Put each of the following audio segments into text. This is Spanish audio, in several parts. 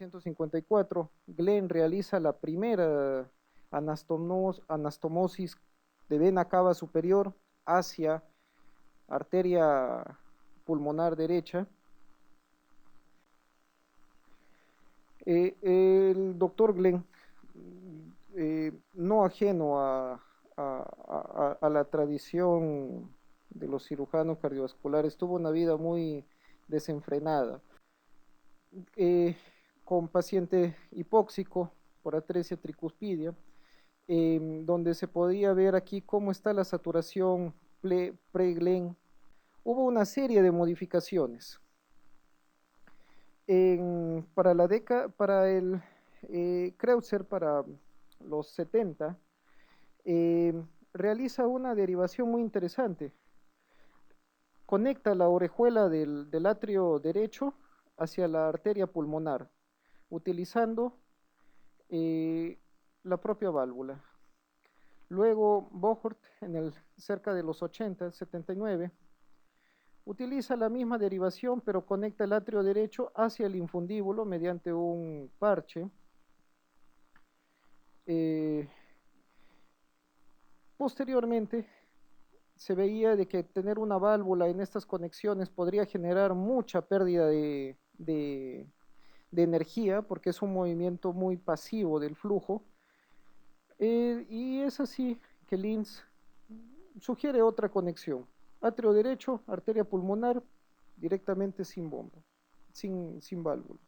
1854, Glenn realiza la primera anastomosis de vena cava superior hacia arteria pulmonar derecha. El doctor Glenn, no ajeno a la tradición de los cirujanos cardiovasculares, tuvo una vida muy desenfrenada, eh, con paciente hipóxico por atresia tricuspidia, donde se podía ver aquí cómo está la saturación pre-Glenn. Hubo una serie de modificaciones. Para la década, para el Kreutzer, para los 70, eh, realiza una derivación muy interesante. Conecta la orejuela del atrio derecho hacia la arteria pulmonar, utilizando eh, la propia válvula. Luego, Bohort, cerca de los 80, 79, utiliza la misma derivación, pero conecta el atrio derecho hacia el infundíbulo mediante un parche. Eh, Posteriormente, se veía de que tener una válvula en estas conexiones podría generar mucha pérdida de energía, porque es un movimiento muy pasivo del flujo. Y es así que Linz sugiere otra conexión. Atrio derecho, arteria pulmonar, directamente sin bomba, sin válvula.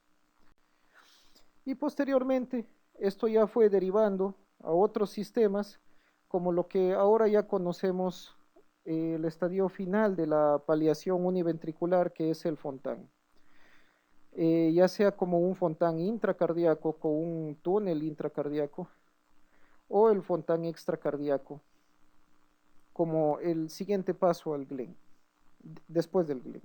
Y posteriormente, esto ya fue derivando a otros sistemas, como lo que ahora ya conocemos, el estadio final de la paliación univentricular, que es el Fontan. Ya sea como un Fontan intracardíaco con un túnel intracardíaco, o el Fontan extracardíaco, como el siguiente paso al Glenn, después del Glenn.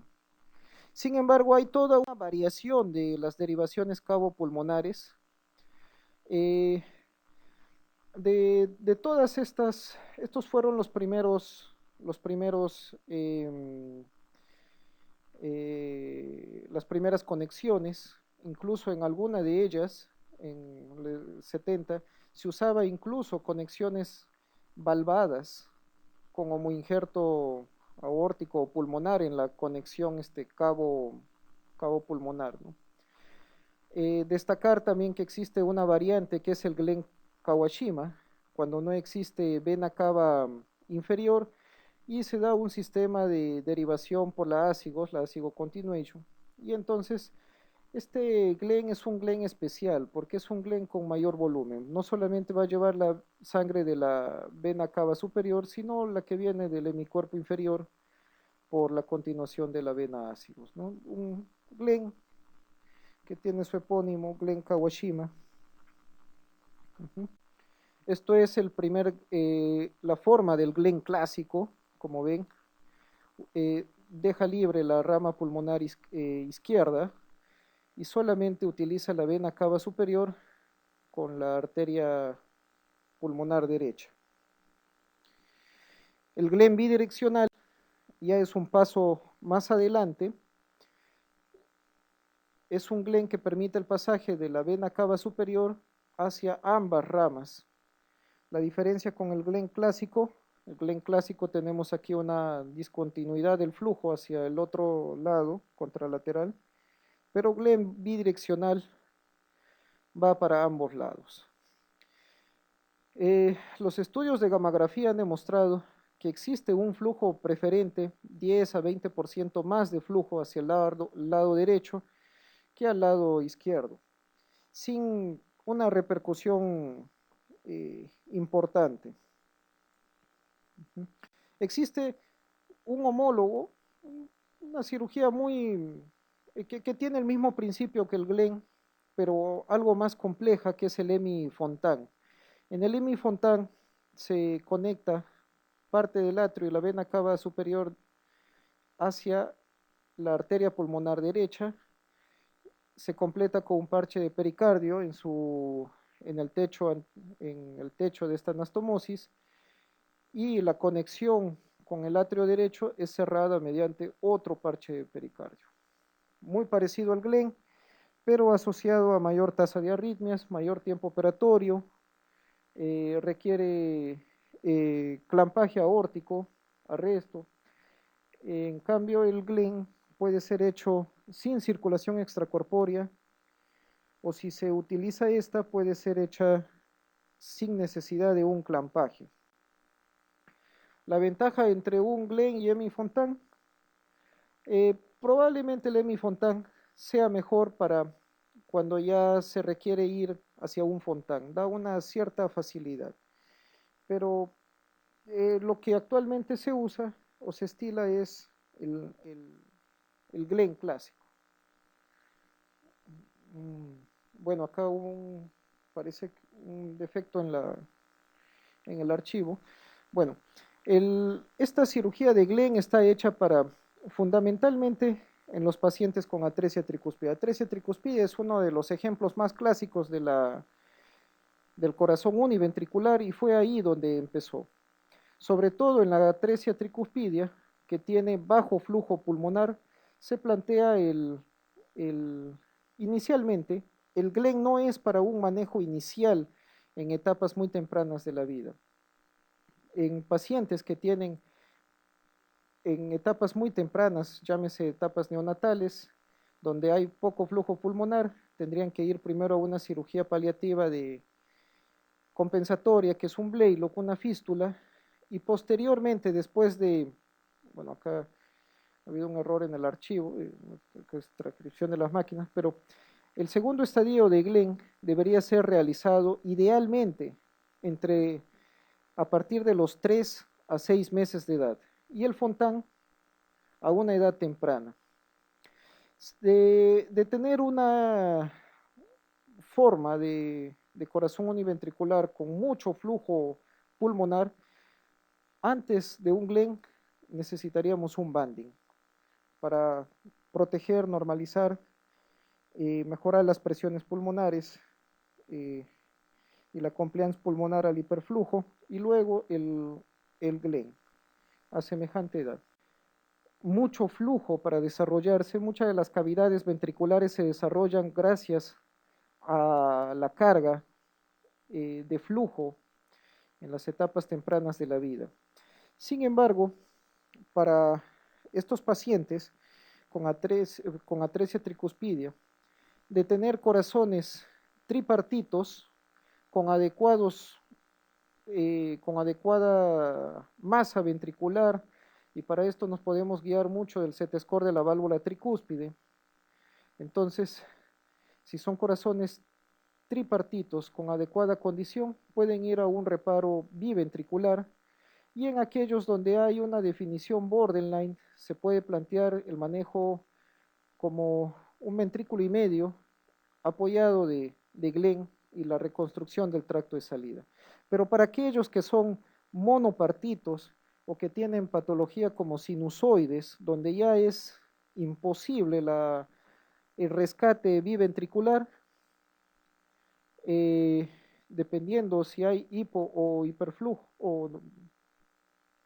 Sin embargo, hay toda una variación de las derivaciones cavo-pulmonares. De todas estos fueron las primeras conexiones. Incluso en alguna de ellas, en el 70, se usaba incluso conexiones valvadas con homoinjerto aórtico o pulmonar en la conexión cabo pulmonar, ¿no? Destacar también que existe una variante que es el Glenn Kawashima, cuando no existe vena cava inferior y se da un sistema de derivación por la ASIGO continuation. Y entonces este Glenn es un Glenn especial porque es un Glenn con mayor volumen. No solamente va a llevar la sangre de la vena cava superior, sino la que viene del hemicuerpo inferior por la continuación de la vena ASIGOS, ¿no? Un Glenn que tiene su epónimo, Glenn Kawashima. Uh-huh. Esto es la forma del Glenn clásico, como ven. Deja libre la rama pulmonar izquierda y solamente utiliza la vena cava superior con la arteria pulmonar derecha. El Glenn bidireccional ya es un paso más adelante. Es un Glenn que permite el pasaje de la vena cava superior hacia ambas ramas. La diferencia con el Glenn clásico tenemos aquí una discontinuidad del flujo hacia el otro lado, contralateral, pero Glenn bidireccional va para ambos lados. Los estudios de gammagrafía han demostrado que existe un flujo preferente, 10 a 20% más de flujo hacia el lado derecho que al lado izquierdo, sin una repercusión importante. Existe un homólogo, una cirugía que tiene el mismo principio que el Glenn, pero algo más compleja, que es el hemifontan. En el hemifontan se conecta parte del atrio y la vena cava superior hacia la arteria pulmonar derecha, se completa con un parche de pericardio en el techo de esta anastomosis, y la conexión con el atrio derecho es cerrada mediante otro parche de pericardio. Muy parecido al Glenn, pero asociado a mayor tasa de arritmias, mayor tiempo operatorio, requiere clampaje aórtico, arresto. En cambio, el GLEN puede ser hecho sin circulación extracorpórea, o si se utiliza esta, puede ser hecha sin necesidad de un clampaje. La ventaja entre un GLEN y Hemifontan, probablemente el Hemifontan sea mejor para cuando ya se requiere ir hacia un Fontan, da una cierta facilidad, pero lo que actualmente se usa o se estila es el GLEN clásico. Mm, Bueno, acá parece un defecto en el archivo. Bueno, esta cirugía de Glenn está hecha para fundamentalmente en los pacientes con atresia tricúspide. Atresia tricúspide es uno de los ejemplos más clásicos del corazón univentricular y fue ahí donde empezó. Sobre todo en la atresia tricúspide, que tiene bajo flujo pulmonar, se plantea el inicialmente, el Glenn no es para un manejo inicial en etapas muy tempranas de la vida. En pacientes que tienen en etapas muy tempranas, llámese etapas neonatales, donde hay poco flujo pulmonar, tendrían que ir primero a una cirugía paliativa de compensatoria, que es un Blaylock, una fístula, y posteriormente, después de, bueno, acá ha habido un error en el archivo, que es transcripción de las máquinas, pero el segundo estadio de Glenn debería ser realizado idealmente a partir de los 3 a 6 meses de edad y el Fontan a una edad temprana. De tener una forma de corazón univentricular con mucho flujo pulmonar, antes de un Glenn necesitaríamos un banding para proteger, normalizar, mejorar las presiones pulmonares eh, y la compliance pulmonar al hiperflujo, y luego el Glenn a semejante edad. Mucho flujo para desarrollarse, muchas de las cavidades ventriculares se desarrollan gracias a la carga de flujo en las etapas tempranas de la vida. Sin embargo, para estos pacientes con atresia tricuspidia, de tener corazones tripartitos con con adecuada masa ventricular, y para esto nos podemos guiar mucho del Z-score de la válvula tricúspide. Entonces, si son corazones tripartitos con adecuada condición, pueden ir a un reparo biventricular, y en aquellos donde hay una definición borderline, se puede plantear el manejo como un ventrículo y medio apoyado de Glenn y la reconstrucción del tracto de salida. Pero para aquellos que son monopartitos o que tienen patología como sinusoides, donde ya es imposible el rescate biventricular, eh, dependiendo si hay hipo o hiperflujo o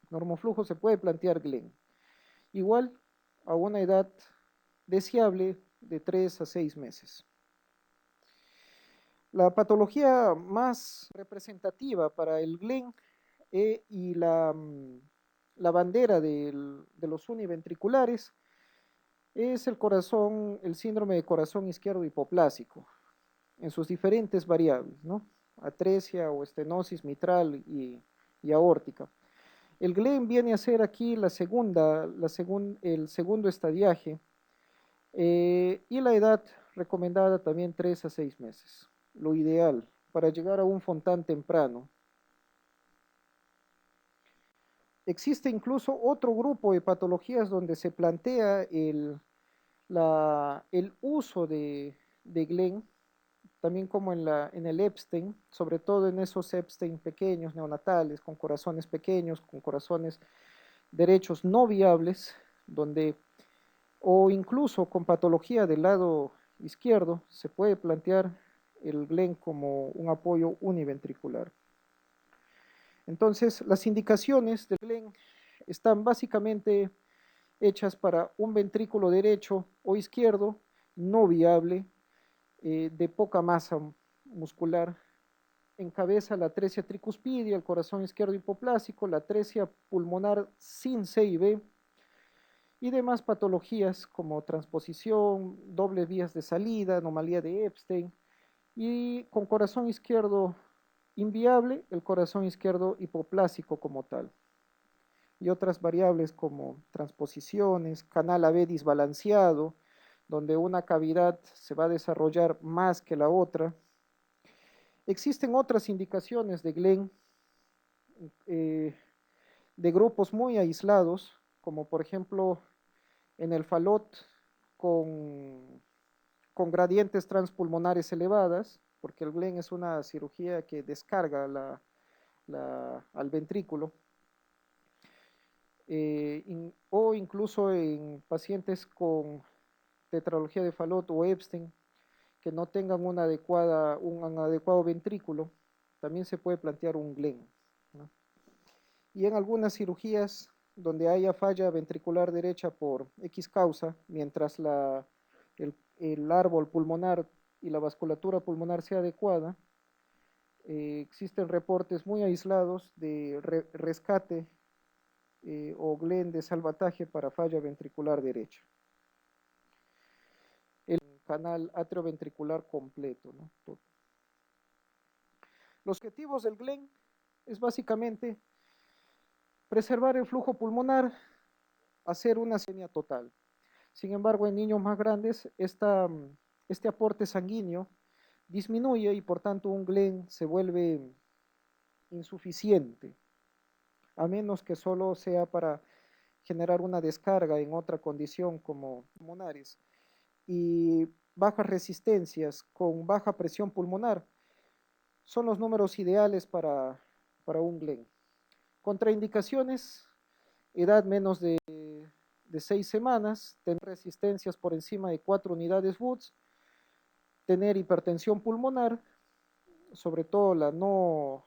normoflujo, se puede plantear Glenn. Igual a una edad deseable de 3 a 6 meses. La patología más representativa para el Glenn y la bandera de los univentriculares es el síndrome de corazón izquierdo hipoplásico, en sus diferentes variables, ¿no? Atresia o estenosis mitral y aórtica. El Glenn viene a ser aquí el segundo estadiaje, y la edad recomendada también 3 a 6 meses, lo ideal para llegar a un Fontan temprano. Existe incluso otro grupo de patologías donde se plantea el uso de Glenn, también como en el Epstein, sobre todo en esos Epstein pequeños, neonatales, con corazones pequeños, con corazones derechos no viables, o incluso con patología del lado izquierdo, se puede plantear el Glenn como un apoyo univentricular. Entonces, las indicaciones del Glenn están básicamente hechas para un ventrículo derecho o izquierdo no viable, de poca masa muscular. Encabeza la atresia tricuspidia, el corazón izquierdo hipoplásico, la atresia pulmonar sin C y B y demás patologías como transposición, doble vías de salida, anomalía de Epstein y con corazón izquierdo inviable, el corazón izquierdo hipoplásico como tal. Y otras variables como transposiciones, canal AB desbalanceado, donde una cavidad se va a desarrollar más que la otra. Existen otras indicaciones de Glenn eh, de grupos muy aislados, como por ejemplo en el falot con, con gradientes transpulmonares elevadas, porque el Glenn es una cirugía que descarga al ventrículo, o incluso en pacientes con tetralogía de Fallot o Epstein que no tengan un adecuado ventrículo, también se puede plantear un Glenn, ¿no? Y en algunas cirugías donde haya falla ventricular derecha por X causa, mientras el árbol pulmonar y la vasculatura pulmonar sea adecuada, existen reportes muy aislados de rescate o Glenn de salvataje para falla ventricular derecha. El canal atrioventricular completo, ¿no? Los objetivos del Glenn es básicamente preservar el flujo pulmonar, hacer una semia total. Sin embargo, en niños más grandes, este aporte sanguíneo disminuye y por tanto un Glenn se vuelve insuficiente, a menos que solo sea para generar una descarga en otra condición como pulmonares y bajas resistencias con baja presión pulmonar son los números ideales para un Glenn. Contraindicaciones, edad menos de 6 semanas, tener resistencias por encima de 4 unidades Woods, tener hipertensión pulmonar, sobre todo la no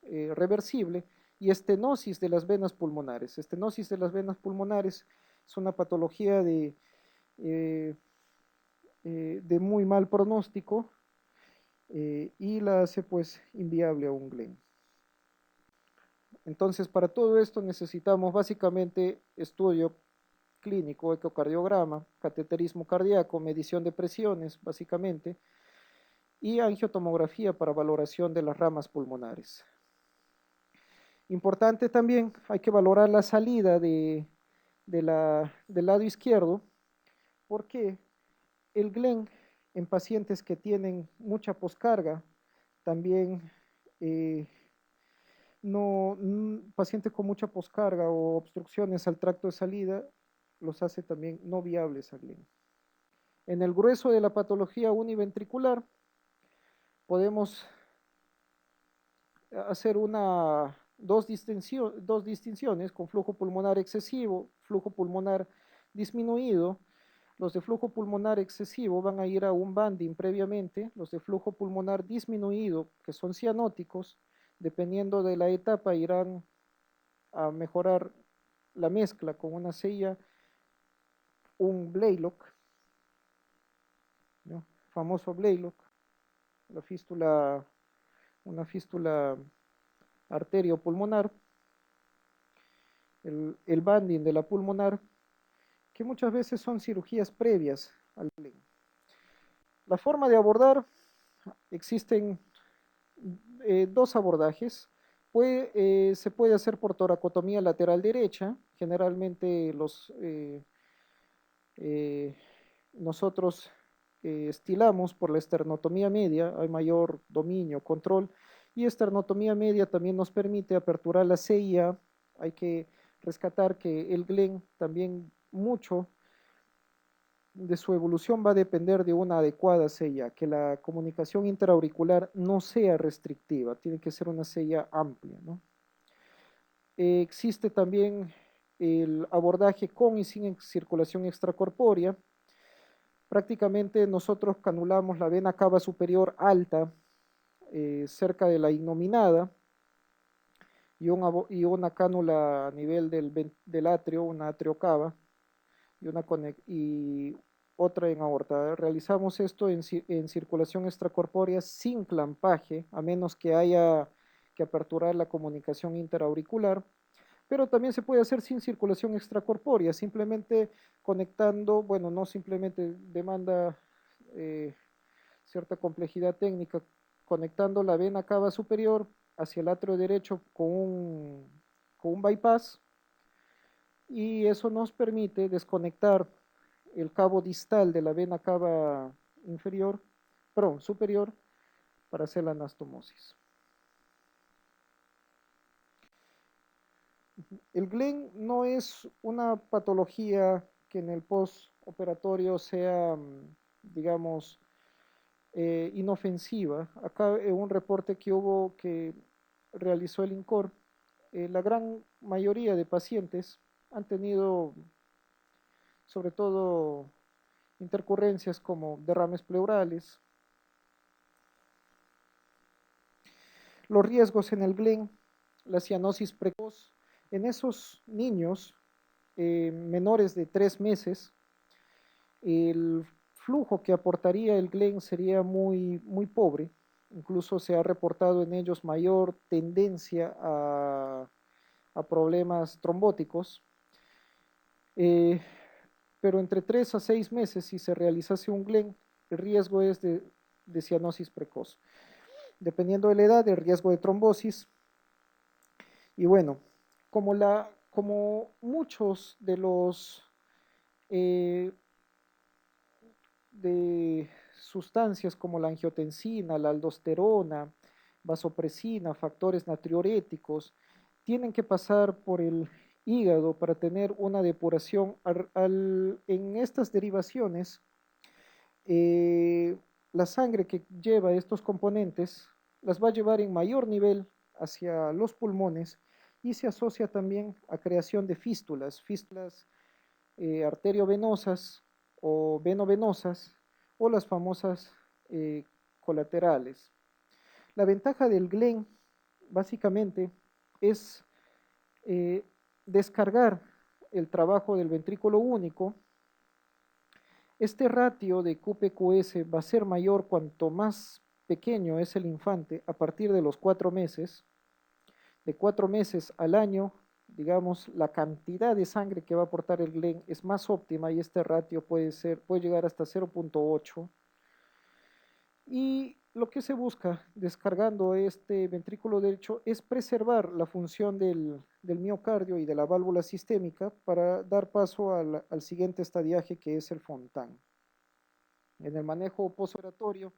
reversible, y estenosis de las venas pulmonares. Estenosis de las venas pulmonares es una patología eh, de muy mal pronóstico y la hace pues inviable a un Glenn. Entonces, para todo esto necesitamos básicamente estudio clínico, ecocardiograma, cateterismo cardíaco, medición de presiones, básicamente, y angiotomografía para valoración de las ramas pulmonares. Importante también, hay que valorar la salida del lado izquierdo, porque el Glenn en pacientes que tienen mucha poscarga, también eh, no, pacientes con mucha poscarga o obstrucciones al tracto de salida, los hace también no viables a Glenn. En el grueso de la patología univentricular, podemos hacer dos distinciones con flujo pulmonar excesivo, flujo pulmonar disminuido. Los de flujo pulmonar excesivo van a ir a un banding previamente, los de flujo pulmonar disminuido, que son cianóticos, dependiendo de la etapa, irán a mejorar la mezcla con una sella, un Blaylock, ¿no? Famoso Blaylock, la fístula, una fístula arteriopulmonar, el banding de la pulmonar, que muchas veces son cirugías previas al Glenn. La forma de abordar, existen dos abordajes. Se puede hacer por toracotomía lateral derecha, generalmente eh, nosotros estilamos por la esternotomía media, hay mayor dominio, control, y esternotomía media también nos permite aperturar la CIA. Hay que rescatar que el Glenn también mucho de su evolución va a depender de una adecuada sella, que la comunicación intraauricular no sea restrictiva, tiene que ser una sella amplia, ¿no? Existe también el abordaje con y sin circulación extracorpórea. Prácticamente nosotros canulamos la vena cava superior alta cerca de la innominada y una cánula a nivel del atrio, una atriocava y otra en aorta. Realizamos esto en circulación extracorpórea sin clampaje, a menos que haya que aperturar la comunicación interauricular, pero también se puede hacer sin circulación extracorpórea, simplemente conectando, bueno, no simplemente demanda eh, cierta complejidad técnica, conectando la vena cava superior hacia el atrio derecho con un bypass, y eso nos permite desconectar el cabo distal de la vena cava inferior, perdón, superior, para hacer la anastomosis. El Glenn no es una patología que en el postoperatorio sea, digamos, inofensiva. Acá en un reporte que hubo que realizó el INCOR, la gran mayoría de pacientes han tenido sobre todo intercurrencias como derrames pleurales. Los riesgos en el Glenn, la cianosis precoz, en esos niños menores de 3 meses, el flujo que aportaría el Glenn sería muy pobre. Incluso se ha reportado en ellos mayor tendencia a problemas trombóticos. Eh, pero entre 3 a 6 meses, si se realizase un Glenn, el riesgo es de cianosis precoz. Dependiendo de la edad, el riesgo de trombosis. Y bueno, como muchos de los eh, de sustancias como la angiotensina, la aldosterona, vasopresina, factores natriuréticos, tienen que pasar por el hígado para tener una depuración. En estas derivaciones, eh, la sangre que lleva estos componentes las va a llevar en mayor nivel hacia los pulmones y se asocia también a creación de fístulas arteriovenosas o venovenosas o las famosas eh, colaterales. La ventaja del Glenn básicamente es eh, descargar el trabajo del ventrículo único. Este ratio de QPQS va a ser mayor cuanto más pequeño es el infante a partir de los 4 meses. De 4 meses al año, digamos, la cantidad de sangre que va a aportar el Glenn es más óptima y este ratio puede llegar hasta 0.8. Y lo que se busca descargando este ventrículo derecho es preservar la función del miocardio y de la válvula sistémica para dar paso al siguiente estadiaje, que es el Fontan. En el manejo postoperatorio,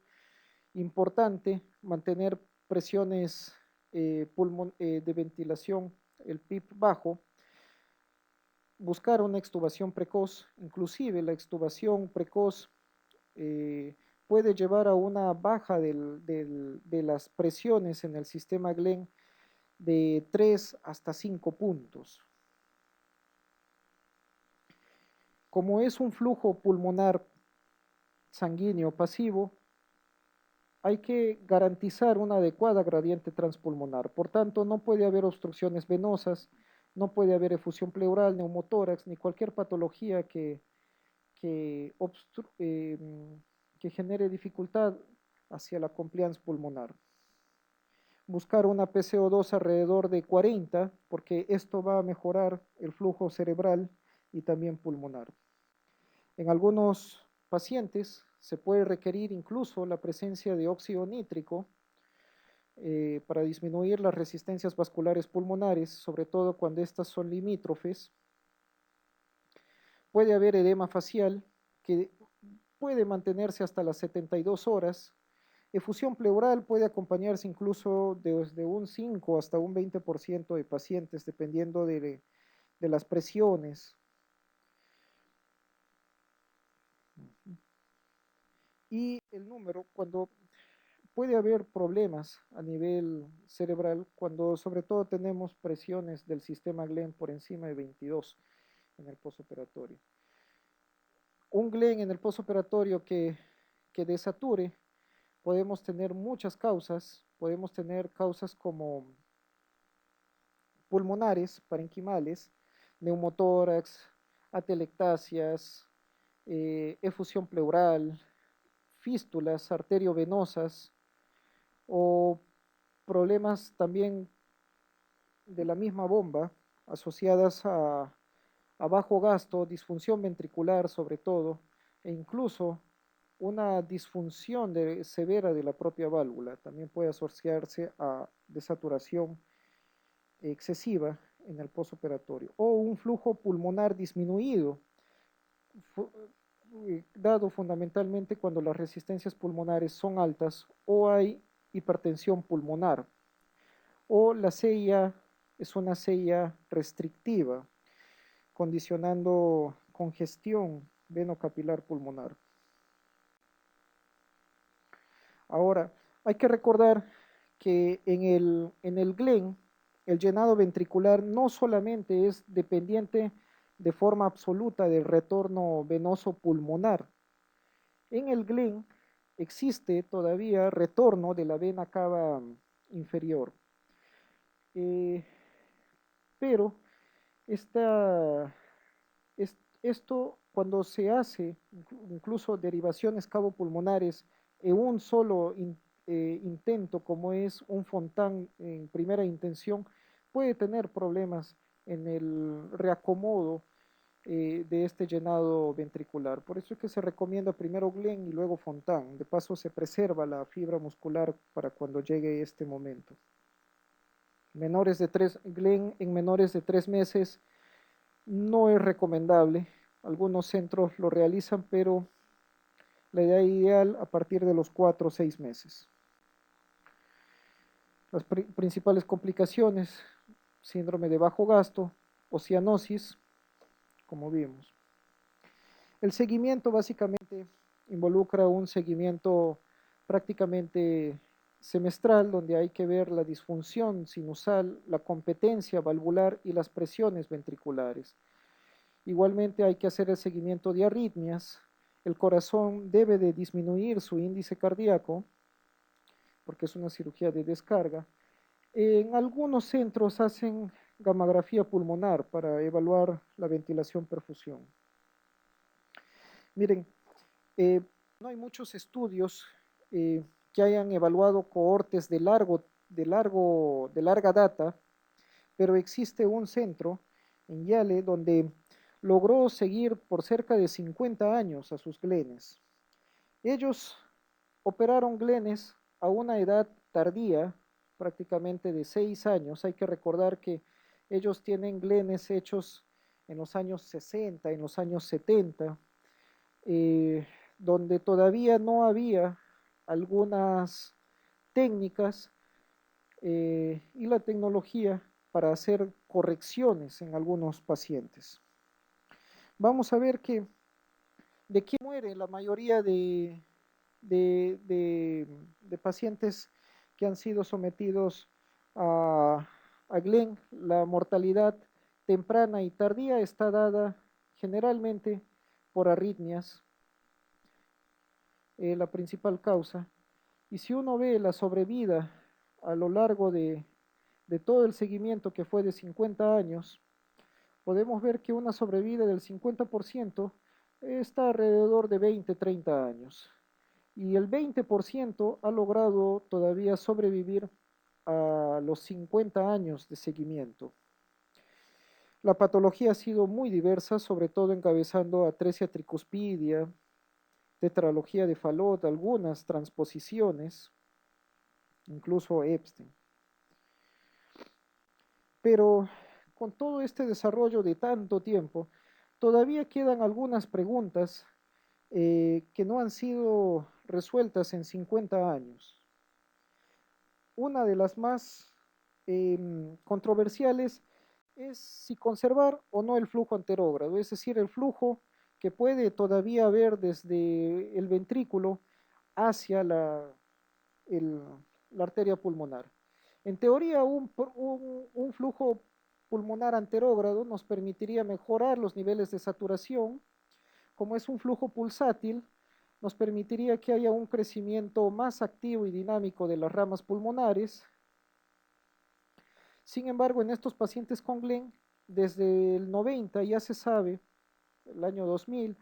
importante mantener presiones de ventilación, el PIP bajo, buscar una extubación precoz. Inclusive la extubación precoz eh, puede llevar a una baja de las presiones en el sistema Glenn de 3 hasta 5 puntos. Como es un flujo pulmonar sanguíneo pasivo, hay que garantizar una adecuada gradiente transpulmonar. Por tanto, no puede haber obstrucciones venosas, no puede haber efusión pleural, neumotórax, ni cualquier patología que, eh, que genere dificultad hacia la compliance pulmonar. Buscar una PCO2 alrededor de 40, porque esto va a mejorar el flujo cerebral y también pulmonar. En algunos pacientes se puede requerir incluso la presencia de óxido nítrico para disminuir las resistencias vasculares pulmonares, sobre todo cuando estas son limítrofes. Puede haber edema facial que puede mantenerse hasta las 72 horas. Efusión pleural puede acompañarse incluso desde un 5 hasta un 20% de pacientes, dependiendo de las presiones. Y el número, cuando puede haber problemas a nivel cerebral, cuando sobre todo tenemos presiones del sistema Glenn por encima de 22 en el postoperatorio. Un Glenn en el postoperatorio que desature, podemos tener muchas causas, podemos tener causas como pulmonares, parenquimales, neumotórax, atelectasias, efusión pleural, fístulas arteriovenosas o problemas también de la misma bomba asociadas a bajo gasto, disfunción ventricular sobre todo, e incluso una disfunción severa de la propia válvula. También puede asociarse a desaturación excesiva en el postoperatorio o un flujo pulmonar disminuido, dado fundamentalmente cuando las resistencias pulmonares son altas o hay hipertensión pulmonar o la CIA es una CIA restrictiva, condicionando congestión venocapilar pulmonar. Ahora, hay que recordar que en el GLEN, el llenado ventricular no solamente es dependiente de forma absoluta del retorno venoso pulmonar. En el GLEN existe todavía retorno de la vena cava inferior. Eh, pero esto cuando se hace incluso derivaciones cabopulmonares en un solo intento, como es un Fontán en primera intención, puede tener problemas en el reacomodo de este llenado ventricular. Por eso es que se recomienda primero Glenn y luego Fontán. De paso se preserva la fibra muscular para cuando llegue este momento. Glenn en menores de 3 meses no es recomendable. Algunos centros lo realizan, pero la idea ideal a partir de los 4 o 6 meses. Las principales complicaciones, síndrome de bajo gasto o cianosis, como vimos. El seguimiento básicamente involucra un seguimiento prácticamente semestral, donde hay que ver la disfunción sinusal, la competencia valvular y las presiones ventriculares. Igualmente hay que hacer el seguimiento de arritmias. El corazón debe de disminuir su índice cardíaco, porque es una cirugía de descarga. En algunos centros hacen gammagrafía pulmonar para evaluar la ventilación-perfusión. Miren, no hay muchos estudios que hayan evaluado cohortes de larga data, pero existe un centro en Yale donde logró seguir por cerca de 50 años a sus glenes. Ellos operaron glenes a una edad tardía, prácticamente de 6 años. Hay que recordar que ellos tienen glenes hechos en los años 60, en los años 70, eh, donde todavía no había algunas técnicas y la tecnología para hacer correcciones en algunos pacientes. Vamos a ver de qué muere la mayoría de pacientes que han sido sometidos a Glenn. La mortalidad temprana y tardía está dada generalmente por arritmias, la principal causa. Y si uno ve la sobrevida a lo largo de todo el seguimiento que fue de 50 años, podemos ver que una sobrevida del 50% está alrededor de 20, 30 años. Y el 20% ha logrado todavía sobrevivir a los 50 años de seguimiento. La patología ha sido muy diversa, sobre todo encabezando atresia tricuspidia, tetralogía de Fallot, algunas transposiciones, incluso Epstein. Pero con todo este desarrollo de tanto tiempo, todavía quedan algunas preguntas que no han sido resueltas en 50 años. Una de las más controversiales es si conservar o no el flujo anterógrado, es decir, el flujo que puede todavía haber desde el ventrículo hacia el, la arteria pulmonar. En teoría, un flujo pulmonar anterógrado nos permitiría mejorar los niveles de saturación. Como es un flujo pulsátil, nos permitiría que haya un crecimiento más activo y dinámico de las ramas pulmonares. Sin embargo, en estos pacientes con Glenn, desde el 90 ya se sabe, el año 2000,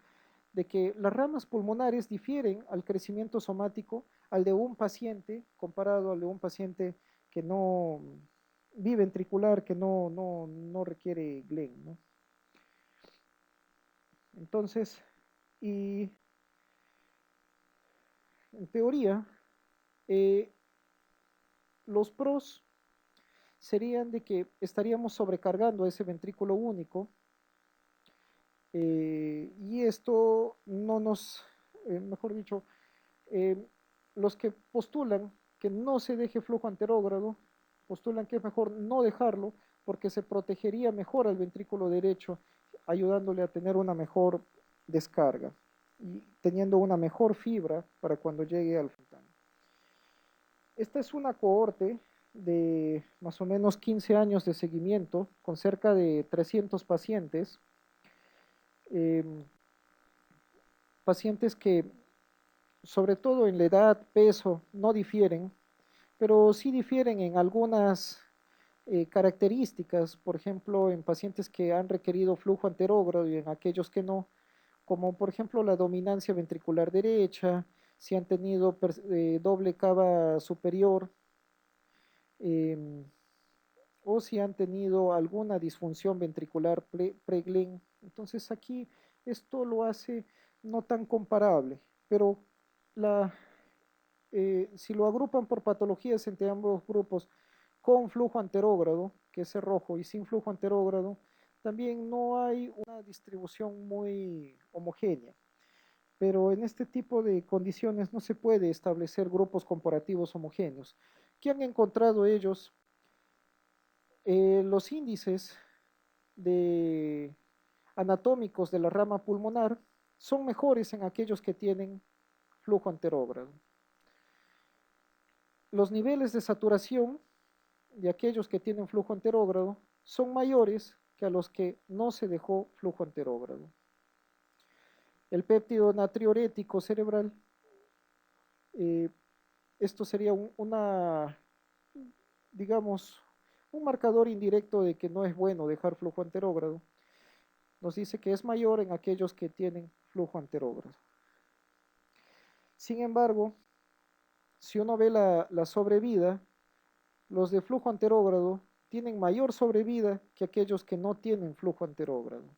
de que las ramas pulmonares difieren al crecimiento somático al de un paciente comparado al de un paciente que no biventricular, que no requiere Glenn, ¿no? Entonces, y en teoría, eh, los pros serían de que estaríamos sobrecargando ese ventrículo único, y esto no nos, mejor dicho, eh, los que postulan que no se deje flujo anterógrado, postulan que es mejor no dejarlo porque se protegería mejor al ventrículo derecho, ayudándole a tener una mejor descarga y teniendo una mejor fibra para cuando llegue al frontón. Esta es una cohorte de más o menos 15 años de seguimiento con cerca de 300 pacientes, eh, pacientes que sobre todo en la edad, peso, no difieren, pero sí difieren en algunas características, por ejemplo, en pacientes que han requerido flujo anterógrado y en aquellos que no, como por ejemplo la dominancia ventricular derecha, si han tenido doble cava superior, em, o si han tenido alguna disfunción ventricular pre-Glenn. Entonces aquí esto lo hace no tan comparable, pero la, si lo agrupan por patologías entre ambos grupos con flujo anterógrado, que es el rojo, y sin flujo anterógrado, también no hay una distribución muy homogénea. Pero en este tipo de condiciones no se puede establecer grupos comparativos homogéneos. ¿Qué han encontrado ellos? Los índices de anatómicos de la rama pulmonar son mejores en aquellos que tienen flujo anterógrado. Los niveles de saturación de aquellos que tienen flujo anterógrado son mayores que a los que no se dejó flujo anterógrado. El péptido natriurético cerebral, eh, esto sería digamos, un marcador indirecto de que no es bueno dejar flujo anterógrado. Nos dice que es mayor en aquellos que tienen flujo anterógrado. Sin embargo, si uno ve la sobrevida, los de flujo anterógrado tienen mayor sobrevida que aquellos que no tienen flujo anterógrado.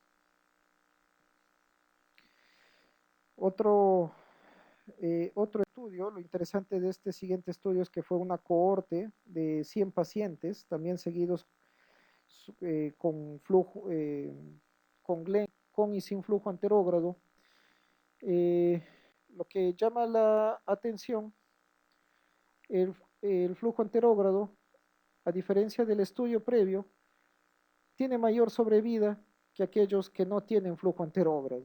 Otro, otro estudio, lo interesante de este siguiente estudio es que fue una cohorte de 100 pacientes, también seguidos con flujo, con Glenn, con y sin flujo anterógrado. Eh, lo que llama la atención, el flujo anterógrado, a diferencia del estudio previo, tiene mayor sobrevida que aquellos que no tienen flujo anterógrado.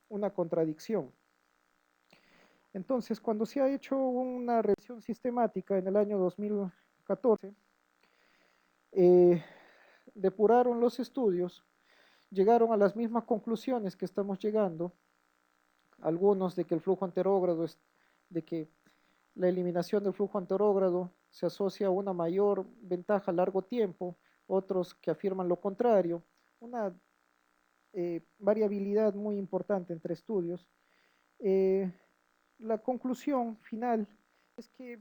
Una contradicción. Entonces, cuando se ha hecho una revisión sistemática en el año 2014, eh, depuraron los estudios, llegaron a las mismas conclusiones que estamos llegando, algunos de que el flujo anterógrado es, de que la eliminación del flujo anterógrado se asocia a una mayor ventaja a largo tiempo, otros que afirman lo contrario, una variabilidad muy importante entre estudios. Eh, la conclusión final es que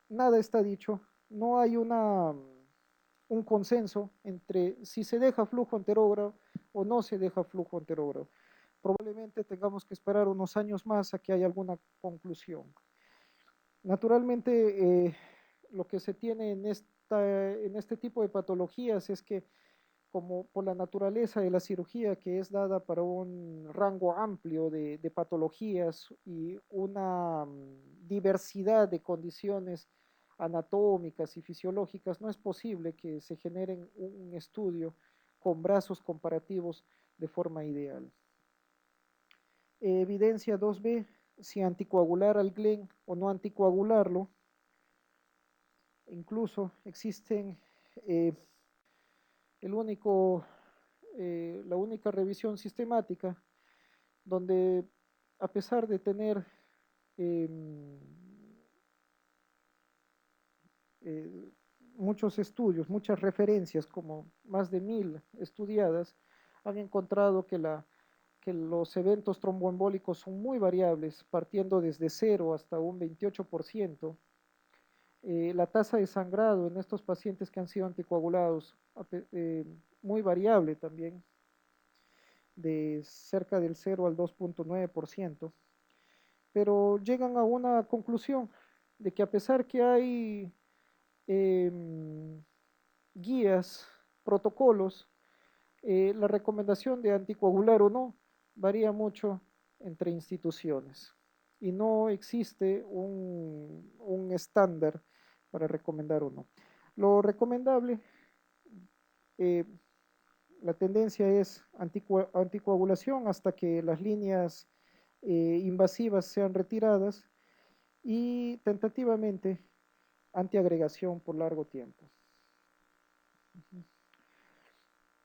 nada está dicho, no hay un consenso entre si se deja flujo anterógrado o no se deja flujo anterógrado. Probablemente tengamos que esperar unos años más a que haya alguna conclusión. Naturalmente, lo que se tiene en este tipo de patologías es que como por la naturaleza de la cirugía que es dada para un rango amplio de patologías y una diversidad de condiciones anatómicas y fisiológicas, no es posible que se generen un estudio con brazos comparativos de forma ideal. Evidencia 2B, si anticoagular al Glenn o no anticoagularlo. Incluso existen eh, el único la única revisión sistemática donde a pesar de tener eh, eh, muchos estudios, muchas referencias, como más de 1000 estudiadas, han encontrado que que los eventos tromboembólicos son muy variables, partiendo desde 0 hasta un 28%. La tasa de sangrado en estos pacientes que han sido anticoagulados, muy variable también, de cerca del 0 al 2,9%, pero llegan a una conclusión de que a pesar que hay em, guías, protocolos, la recomendación de anticoagular o no varía mucho entre instituciones y no existe un estándar para recomendar o no. Lo recomendable, eh, la tendencia es anticoagulación hasta que las líneas invasivas sean retiradas y tentativamente antiagregación por largo tiempo.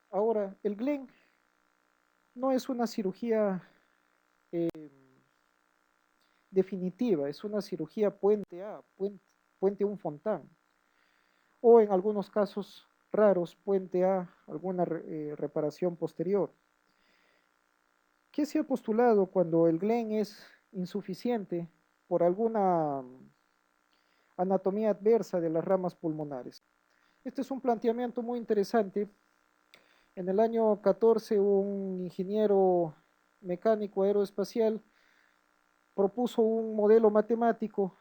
Ahora, el GLEN no es una cirugía eh, definitiva, es una cirugía puente A, puente un fontán, o en algunos casos raros, puente A, alguna reparación posterior. ¿Qué se ha postulado cuando el GLEN es insuficiente por alguna anatomía adversa de las ramas pulmonares? Este es un planteamiento muy interesante. En el año 14, un ingeniero mecánico aeroespacial propuso un modelo matemático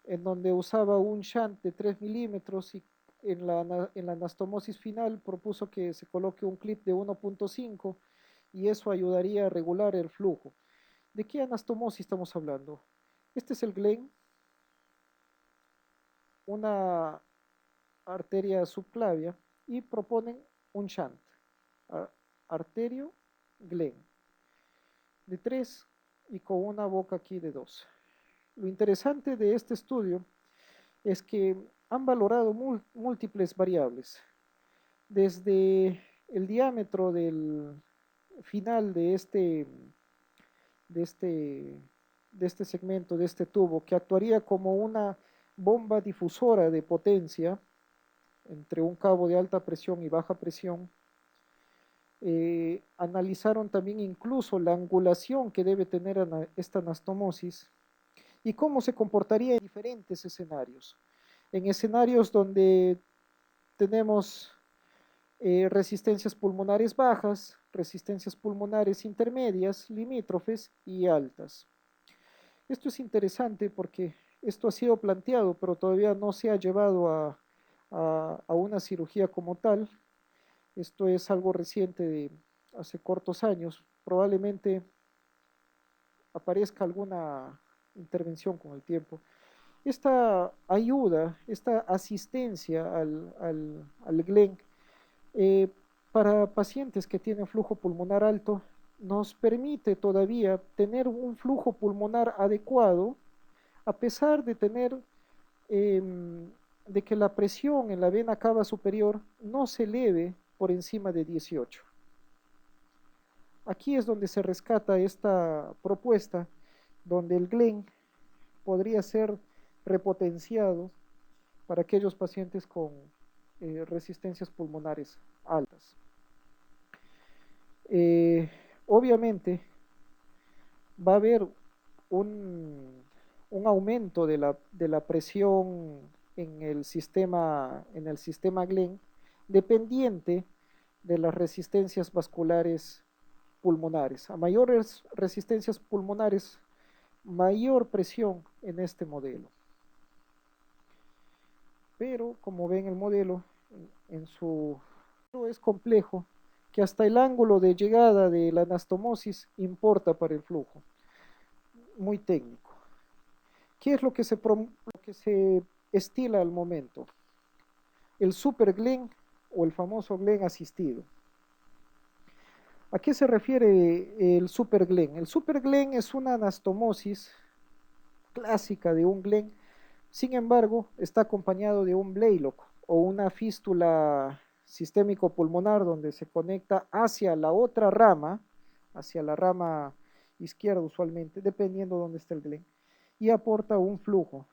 en donde usaba un shunt de 3 milímetros y en la anastomosis final propuso que se coloque un clip de 1,5 y eso ayudaría a regular el flujo. ¿De qué anastomosis estamos hablando? Este es el GLEN, una arteria subclavia, y proponen un shunt, arterio GLEN, de 3 y con una boca aquí de 2. Lo interesante de este estudio es que han valorado múltiples variables, desde el diámetro del final de este, de este segmento, de este tubo, que actuaría como una bomba difusora de potencia entre un cabo de alta presión y baja presión. Analizaron también incluso la angulación que debe tener esta anastomosis y cómo se comportaría en diferentes escenarios. En escenarios donde tenemos resistencias pulmonares bajas, resistencias pulmonares intermedias, limítrofes y altas. Esto es interesante porque esto ha sido planteado, pero todavía no se ha llevado a una cirugía como tal. Esto es algo reciente de hace cortos años. Probablemente aparezca alguna intervención con el tiempo. Esta ayuda, esta asistencia al GLEN eh, para pacientes que tienen flujo pulmonar alto nos permite todavía tener un flujo pulmonar adecuado a pesar de tener de que la presión en la vena cava superior no se eleve por encima de 18. Aquí es donde se rescata esta propuesta, donde el GLEN podría ser repotenciado para aquellos pacientes con resistencias pulmonares altas. Eh, Obviamente va a haber un aumento de la presión en el sistema GLEN dependiente de las resistencias vasculares pulmonares. A mayores resistencias pulmonares, mayor presión en este modelo. Pero como ven el modelo, en su es complejo, que hasta el ángulo de llegada de la anastomosis importa para el flujo. Muy técnico. ¿Qué es lo que se estila al momento? El super GLEN o el famoso GLEN asistido. ¿A qué se refiere el super GLEN? El super GLEN es una anastomosis clásica de un GLEN, sin embargo, está acompañado de un Blaylock o una fístula sistémico pulmonar donde se conecta hacia la otra rama, hacia la rama izquierda usualmente, dependiendo de dónde está el GLEN, y aporta un flujo.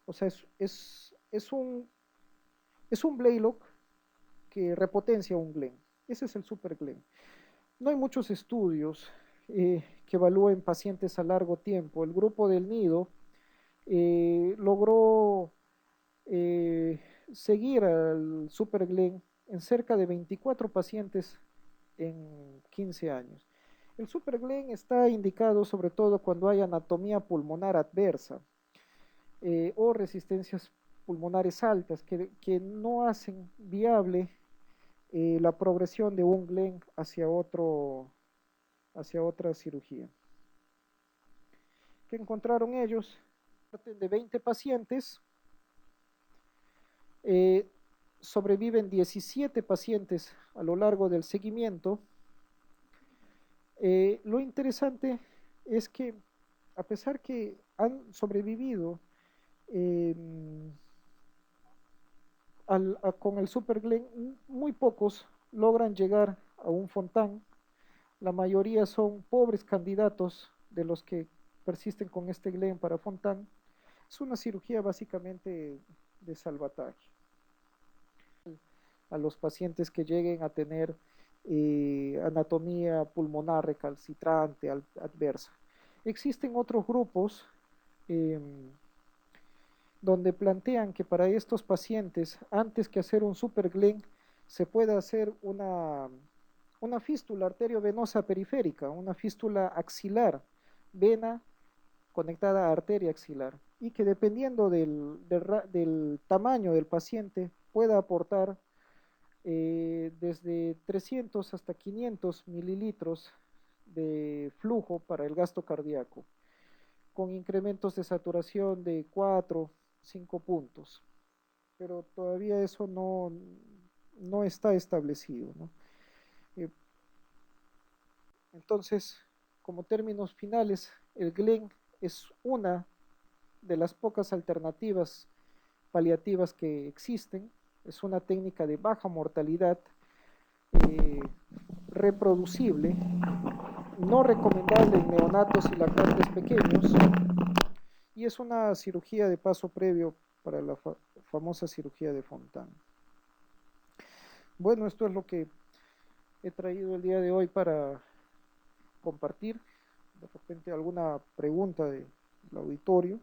O sea, es un Blaylock que repotencia un GLEN. Ese es el super GLEN. No hay muchos estudios que evalúen pacientes a largo tiempo. El grupo del Nido logró eh, seguir al Super Glen en cerca de 24 pacientes en 15 años. El Super Glen está indicado sobre todo cuando hay anatomía pulmonar adversa o resistencias pulmonares altas que no hacen viable la progresión de un Glen hacia otra cirugía. ¿Qué encontraron ellos? De 20 pacientes, eh, sobreviven 17 pacientes a lo largo del seguimiento. Lo interesante es que a pesar que han sobrevivido eh, con el Super Glen, muy pocos logran llegar a un Fontán. La mayoría son pobres candidatos de los que persisten con este Glen para Fontán. Es una cirugía básicamente de salvataje a los pacientes que lleguen a tener anatomía pulmonar recalcitrante adversa. Existen otros grupos eh, donde plantean que para estos pacientes, antes que hacer un super Glen, se puede hacer una fístula arteriovenosa periférica, una fístula axilar, vena conectada a arteria axilar, y que dependiendo del tamaño del paciente pueda aportar desde 300 hasta 500 mililitros de flujo para el gasto cardíaco, con incrementos de saturación de 4, 5 puntos. Pero todavía eso no está establecido, ¿no? Eh, entonces, como términos finales, el Glen es una de las pocas alternativas paliativas que existen. Es una técnica de baja mortalidad, eh, reproducible, no recomendable en neonatos y lactantes pequeños, y es una cirugía de paso previo para la famosa cirugía de Fontán. Bueno, esto es lo que he traído el día de hoy para compartir. De repente alguna pregunta del auditorio.